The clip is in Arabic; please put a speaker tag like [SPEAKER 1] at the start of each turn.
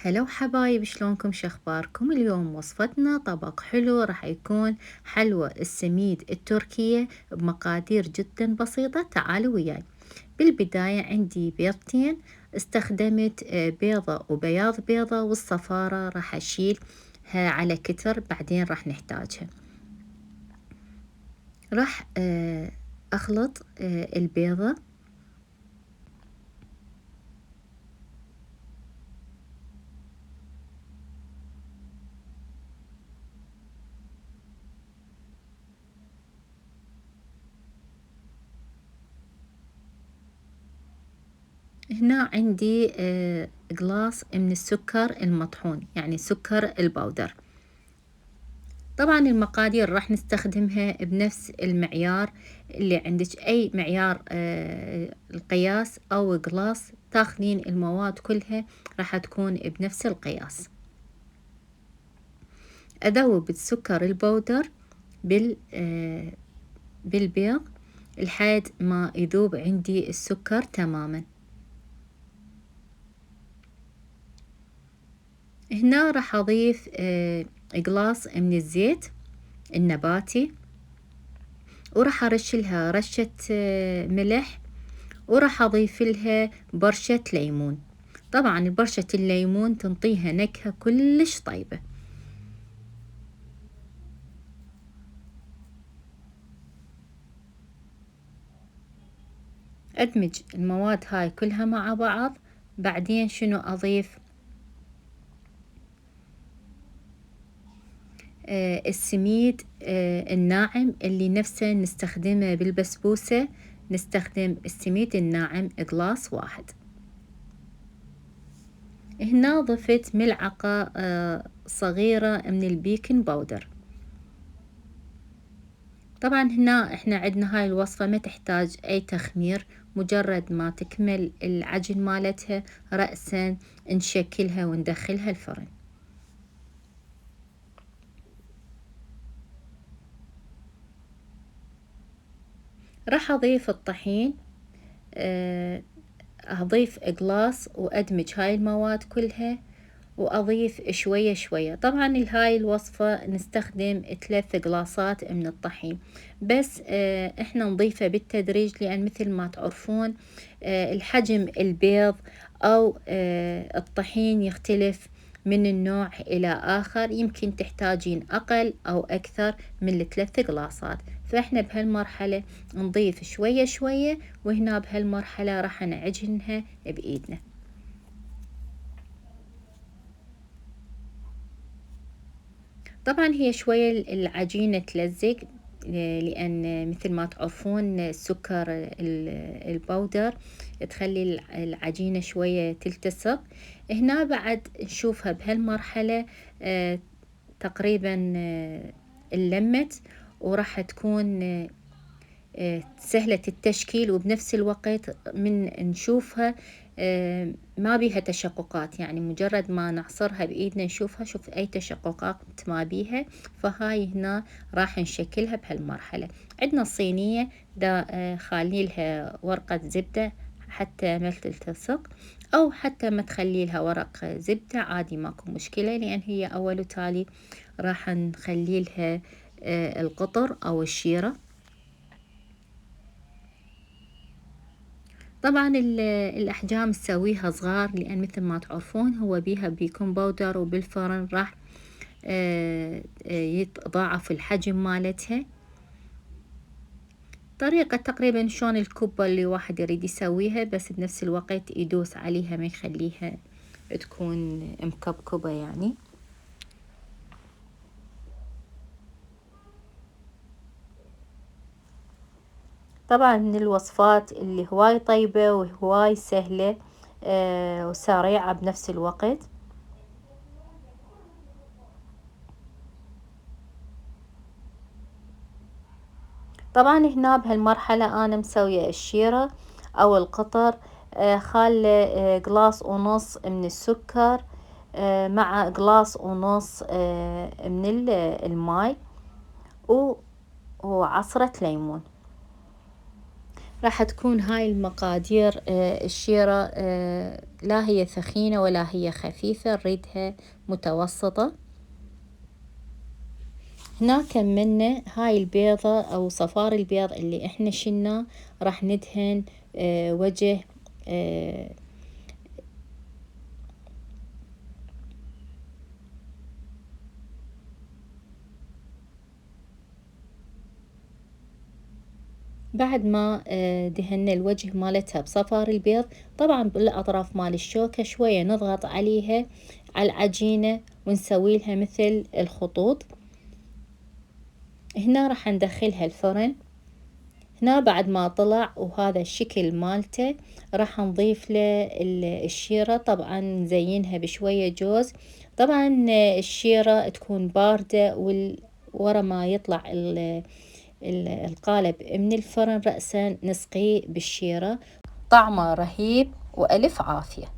[SPEAKER 1] هلو حبايب، شلونكم؟ شخباركم؟ اليوم وصفتنا طبق حلو راح يكون حلوى السميد التركية بمقادير جدا بسيطة. تعالوا وياي. بالبداية عندي بيضتين، استخدمت بيضة وبياض بيضة، والصفارة راح أشيلها على كتر بعدين راح نحتاجها. راح أخلط البيضة. هنا عندي قلاص من السكر المطحون، يعني سكر البودر. طبعا المقادير راح نستخدمها بنفس المعيار اللي عندك، أي معيار القياس أو قلاص تاخذين المواد كلها راح تكون بنفس القياس. أذوب السكر البودر بالبيض لحد ما يذوب عندي السكر تماما. هنا راح أضيف قلاص من الزيت النباتي، وراح أرش لها رشة ملح، وراح أضيف لها برشة ليمون. طبعا برشة الليمون تنطيها نكهة كلش طيبة. أدمج المواد هاي كلها مع بعض. بعدين شنو أضيف؟ السميد الناعم اللي نفسه نستخدمه بالبسبوسة. نستخدم السميد الناعم قلاص واحد. هنا ضفت ملعقة صغيرة من البيكنج باودر. طبعا هنا احنا عندنا هاي الوصفة ما تحتاج اي تخمير، مجرد ما تكمل العجن مالتها رأسا نشكلها وندخلها الفرن. راح اضيف الطحين. اضيف قلاص وادمج هاي المواد كلها، واضيف شوية شوية. طبعا لهاي الوصفة نستخدم 3 قلاصات من الطحين، بس احنا نضيفه بالتدريج، لان مثل ما تعرفون الحجم البيض او الطحين يختلف من النوع الى اخر. يمكن تحتاجين اقل او اكثر من ال3 قلاصات. فاحنا بهالمرحلة نضيف شوية شوية، وهنا بهالمرحلة راح نعجنها بايدنا. طبعا هي شوية العجينة تلزق، لأن مثل ما تعرفون السكر البودر تخلي العجينة شوية تلتصق. هنا بعد نشوفها بهالمرحلة تقريبا اللمت، وراح تكون سهلة التشكيل، وبنفس الوقت من نشوفها ما بيها تشققات، يعني مجرد ما نعصرها بإيدنا نشوفها، شوف أي تشققات ما بيها. فهاي هنا راح نشكلها بهالمرحلة. عندنا الصينية دا خالي لها ورقة زبدة حتى ما تلتصق، أو حتى ما تخلي لها ورق زبدة عادي، ماكو مشكلة، لأن هي أول وتالي راح نخلي لها القطر أو الشيرة. طبعا الأحجام تسويها صغار، لأن مثل ما تعرفون هو بيها بيكون باودر، وبالفرن راح يتضاعف الحجم مالتها. طريقة تقريبا شلون الكبة اللي واحد يريد يسويها، بس بنفس الوقت يدوس عليها ما يخليها تكون مكبكبة يعني. طبعا من الوصفات اللي هواي طيبة وهواي سهلة وسريعة بنفس الوقت. طبعا هنا بهالمرحلة أنا مسوية الشيرة أو القطر، خالة قلاص ونص من السكر مع قلاص ونص من الماي وعصرة ليمون. راح تكون هاي المقادير الشيرة لا هي ثخينة ولا هي خفيفة، نريدها متوسطة. هنا كملنا هاي البيضة أو صفار البيض اللي احنا شلناه، راح ندهن وجه بعد ما دهنا الوجه مالتها بصفار البيض، طبعا بالأطراف مال الشوكة شوية نضغط عليها على العجينة ونسوي لها مثل الخطوط. هنا راح ندخلها الفرن. هنا بعد ما طلع وهذا الشكل مالته، راح نضيف له الشيرة، طبعا نزينها بشوية جوز. طبعا الشيرة تكون باردة، ورا ما يطلع القالب من الفرن رأسا نسقيه بالشيرة. طعمه رهيب، وألف عافية.